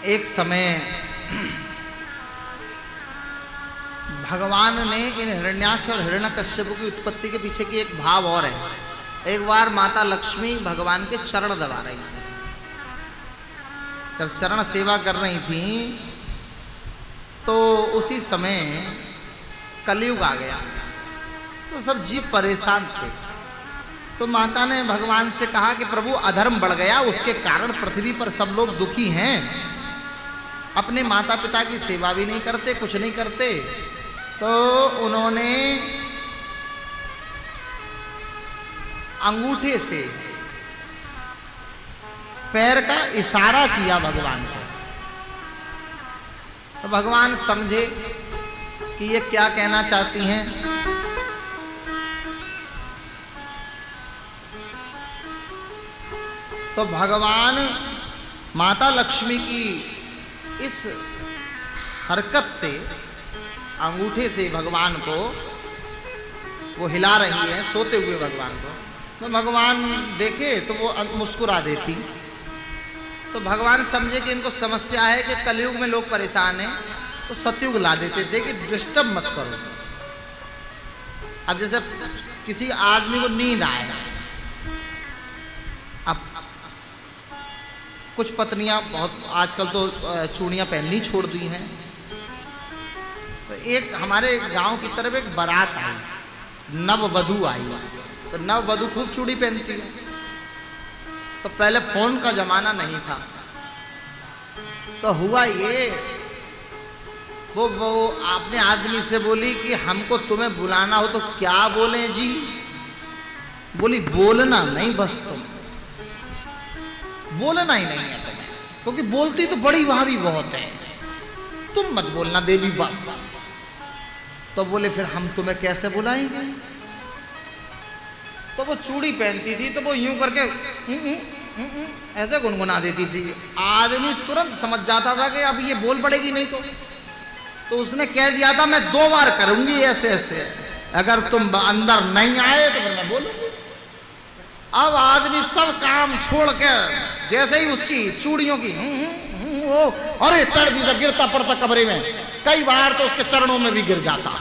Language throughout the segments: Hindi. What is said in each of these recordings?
एक समय भगवान ने इन हिरण्याक्ष और हिरण्यकश्यप की उत्पत्ति के पीछे की एक भाव और है। एक बार माता लक्ष्मी भगवान के चरण दबा रही थी। जब चरण सेवा कर रही थी तो उसी समय कलयुग आ गया, तो सब जीव परेशान थे। तो माता ने भगवान से कहा कि प्रभु अधर्म बढ़ गया, उसके कारण पृथ्वी पर सब लोग दुखी हैं, अपने माता पिता की सेवा भी नहीं करते, कुछ नहीं करते। तो उन्होंने अंगूठे से पैर का इशारा किया भगवान को। तो भगवान समझे कि ये क्या कहना चाहती हैं। तो भगवान माता लक्ष्मी की इस हरकत से अंगूठे से भगवान को वो हिला रही है, सोते हुए भगवान को। तो भगवान देखे तो वो मुस्कुरा देती। तो भगवान समझे कि इनको समस्या है कि कलयुग में लोग परेशान हैं, तो सतयुग ला देते थे कि डिस्टर्ब मत करो। अब जैसे किसी आदमी को नींद आएगा, अब कुछ पत्नियां बहुत आजकल तो चूड़ियां पहननी छोड़ दी हैं। तो एक हमारे गांव की तरफ एक बारात आई, नववधू आई। तो नववधू खूब चूड़ी पहनती है। तो पहले फोन का जमाना नहीं था। तो हुआ ये, वो आपने आदमी से बोली कि हमको तुम्हें बुलाना हो तो क्या बोले जी। बोली बोलना नहीं, बस तुम बोलना ही नहीं है तुम्हें, क्योंकि बोलती तो बड़ी भाभी बहुत है, तुम मत बोलना देवी बस। तो बोले फिर हम तुम्हें कैसे बुलाएंगे। तो वो चूड़ी पहनती थी तो वो यूं करके ऐसे गुनगुना देती थी। आदमी तुरंत समझ जाता था कि अब ये बोल पड़ेगी नहीं। तो उसने कह दिया था मैं 2 बार करूंगी ऐसे ऐसे, अगर तुम अंदर नहीं आए तो फिर मैं बोलूंगी। अब आदमी सब काम छोड़ के जैसे ही उसकी चूड़ियों की अरे तड़जी से गिरता पड़ता कमरे में, कई बार तो उसके चरणों में भी गिर जाता।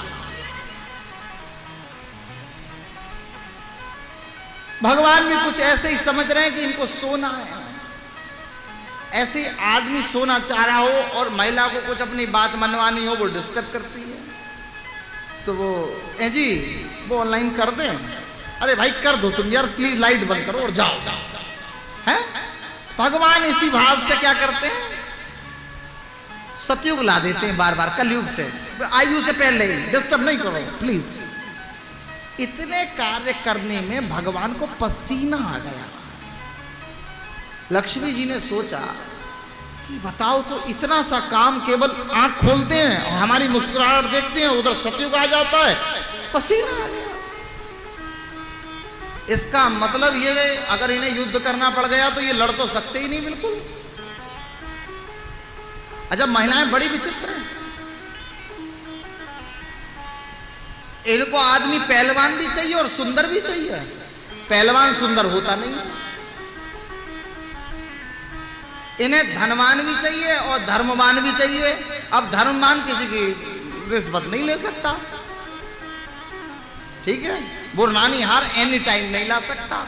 भगवान भी कुछ ऐसे ही समझ रहे हैं कि इनको सोना है। ऐसे आदमी सोना चाह रहा हो और महिला को कुछ अपनी बात मनवानी हो, वो डिस्टर्ब करती है। तो वो जी वो ऑनलाइन कर दें, अरे भाई कर दो तुम यार, प्लीज लाइट बंद करो और जाओ हैं। भगवान इसी भाव से क्या करते हैं, सतयुग ला देते हैं बार बार, कलयुग से, आयु से पहले ही डिस्टर्ब नहीं करो प्लीज। इतने कार्य करने में भगवान को पसीना आ गया। लक्ष्मी जी ने सोचा कि बताओ तो इतना सा काम, केवल आंख खोलते हैं और हमारी मुस्कुराहट देखते हैं, उधर सतयुग आ जाता है, पसीना आ गया। इसका मतलब ये है अगर इन्हें युद्ध करना पड़ गया तो ये लड़ तो सकते ही नहीं बिल्कुल। अच्छा, महिलाएं बड़ी विचित्र हैं। इनको आदमी पहलवान भी चाहिए और सुंदर भी चाहिए। पहलवान सुंदर होता नहीं, इन्हें धनवान भी चाहिए और धर्मवान भी चाहिए। अब धर्मवान किसी की रिश्वत नहीं ले सकता, ठीक है, वो रानी हार एनी टाइम नहीं ला सकता।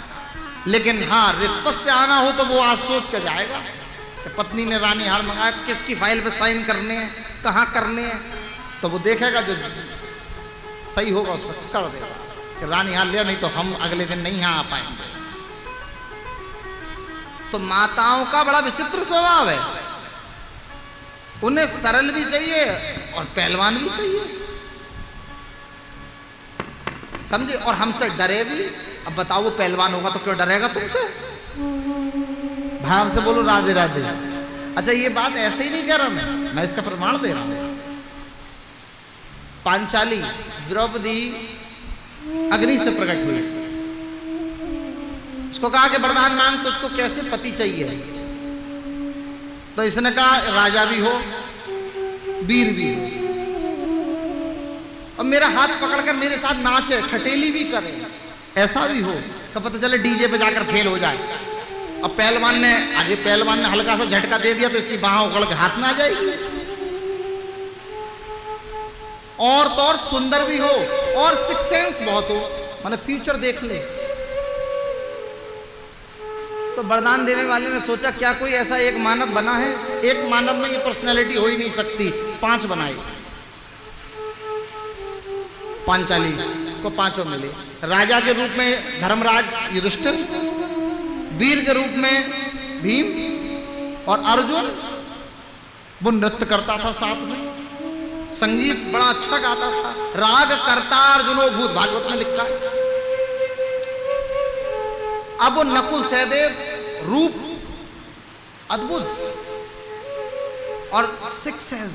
लेकिन हाँ, रिश्वत से आना हो तो वो आज सोच के जाएगा कि पत्नी ने रानी हार मंगाया, किसकी फाइल पे साइन करने हैं, कहाँ करने हैं। तो वो देखेगा जो सही होगा उस पर कर देगा कि रानी हार लिया, नहीं तो हम अगले दिन नहीं यहाँ आ पाएंगे। तो माताओं का बड़ा विचित्र स्वभाव है, उन्हें सरल भी चाहिए और पहलवान भी चाहिए, समझे, और हमसे डरे भी। अब बताओ वो पहलवान होगा तो क्यों डरेगा तुमसे। भाव से बोलो राधे राधे। अच्छा, ये बात ऐसे ही नहीं कह रहा मैं इसका प्रमाण दे रहा हूं। पांचाली द्रौपदी अग्नि से प्रकट हुई, उसको कहा कि वरदान मांग, तुझको कैसे पति चाहिए। तो इसने कहा राजा भी हो, वीर भी हो, और मेरा हाथ पकड़कर मेरे साथ नाचे, खटेली भी करे, ऐसा भी हो, तो पता चले डीजे पे जाकर फेल हो जाए। अब पहलवान ने हल्का सा झटका दे दिया तो इसकी बाह उखड़ के हाथ में आ जाएगी। और तो और सुंदर भी हो और सिक्स सेंस बहुत हो, मतलब फ्यूचर देख ले। तो वरदान देने वाले ने सोचा क्या कोई ऐसा एक मानव बना है? एक मानव में ये पर्सनैलिटी हो ही नहीं सकती, 5 बनाए। पांचाली को 5 मिले। राजा के रूप में धर्मराज युधिष्ठिर, वीर के रूप में भीम, और अर्जुन वो नृत्य करता था साथ में, संगीत बड़ा अच्छा गाता था, राग करता अर्जुनो भूत, भागवत में लिखा है। अब वो नकुल सहदेव, रूप अद्भुत और सिक्स सेंस,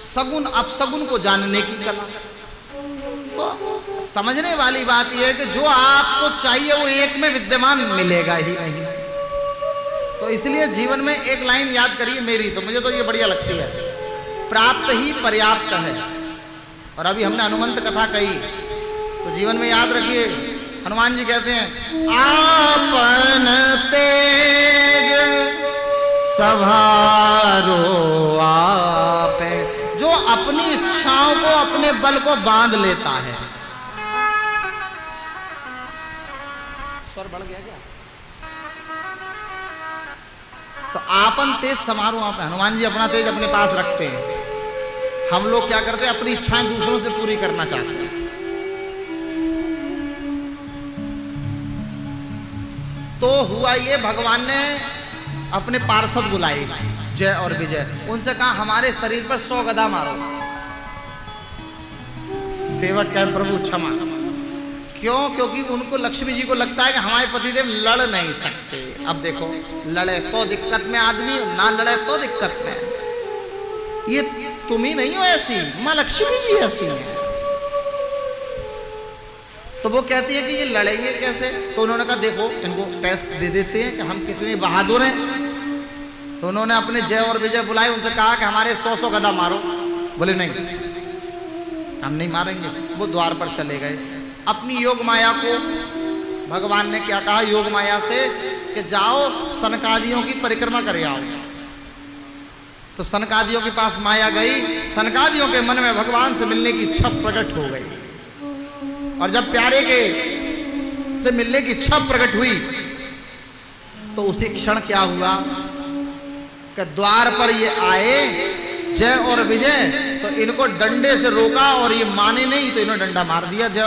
सगुन अपसगुन को जानने की कला। तो समझने वाली बात यह है कि जो आपको चाहिए वो एक में विद्यमान मिलेगा ही नहीं। तो इसलिए जीवन में एक लाइन याद करिए मेरी, तो मुझे तो ये बढ़िया लगती है, प्राप्त ही पर्याप्त है। और अभी हमने हनुमंत कथा कही, तो जीवन में याद रखिए, हनुमान जी कहते हैं आपन तेज सभारो आपे, जो अपनी इच्छाओं को अपने बल को बांध लेता है। स्वर बढ़ गया क्या? तो आपन तेज समारोह आप, हनुमान जी अपना तेज अपने पास रखते हैं। हम लोग क्या करते हैं? अपनी इच्छाएं दूसरों से पूरी करना चाहते हैं। तो हुआ ये, भगवान ने अपने पार्षद बुलाए जय और विजय, उनसे कहा हमारे शरीर पर 100 गदा मारो। सेवक कहे प्रभु क्षमा। क्यों? क्योंकि उनको, लक्ष्मी जी को लगता है कि हमारे पतिदेव लड़ नहीं सकते। अब देखो, लड़े तो दिक्कत में आदमी, ना लड़े तो दिक्कत में। ये तुम ही नहीं हो ऐसी, मां लक्ष्मी जी ऐसी है। तो वो कहती है कि ये लड़ेंगे कैसे? तो उन्होंने कहा देखो इनको टेस्ट दे देते हैं कि हम कितने बहादुर हैं। तो उन्होंने अपने जय और विजय बुलाए, उनसे कहा कि हमारे 100 गदा मारो। बोले नहीं, हम नहीं मारेंगे। वो द्वार पर चले गए। अपनी योग माया को भगवान ने क्या कहा योग माया से कि जाओ सनकादियों की परिक्रमा कर आओ। तो सनकादियों के पास माया गई। सनकादियों के मन में भगवान से मिलने की इच्छा प्रकट हो गई, और जब प्यारे के से मिलने की इच्छा प्रकट हुई तो उसी क्षण क्या हुआ कि द्वार पर ये आए जय और विजय, तो इनको डंडे से रोका और ये माने नहीं, तो इन्होंने डंडा मार दिया जय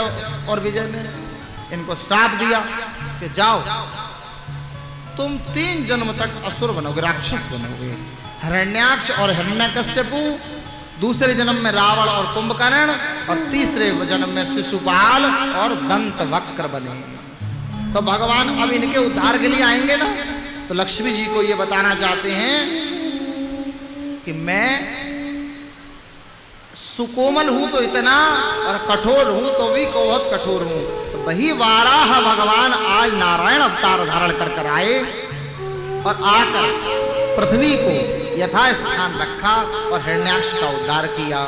और विजय ने। इनको श्राप दिया कि जाओ तुम 3 जन्म तक असुर बनोगे, राक्षस बनोगे। हिरण्याक्ष और हिरण्यकश्यपु, दूसरे जन्म में रावण और कुंभकर्ण, और तीसरे जन्म में शिशुपाल और दंतवक्र बने। तो भगवान अब इनके उद्धार के लिए आएंगे ना, तो लक्ष्मी जी को ये बताना चाहते हैं कि मैं सुकोमल हूं तो इतना, और कठोर हूं तो भी बहुत कठोर हूं। तो वही वाराह भगवान आज नारायण अवतार धारण कर आए और आकर पृथ्वी को यथास्थान रखा और हिरण्याक्ष का उद्धार किया।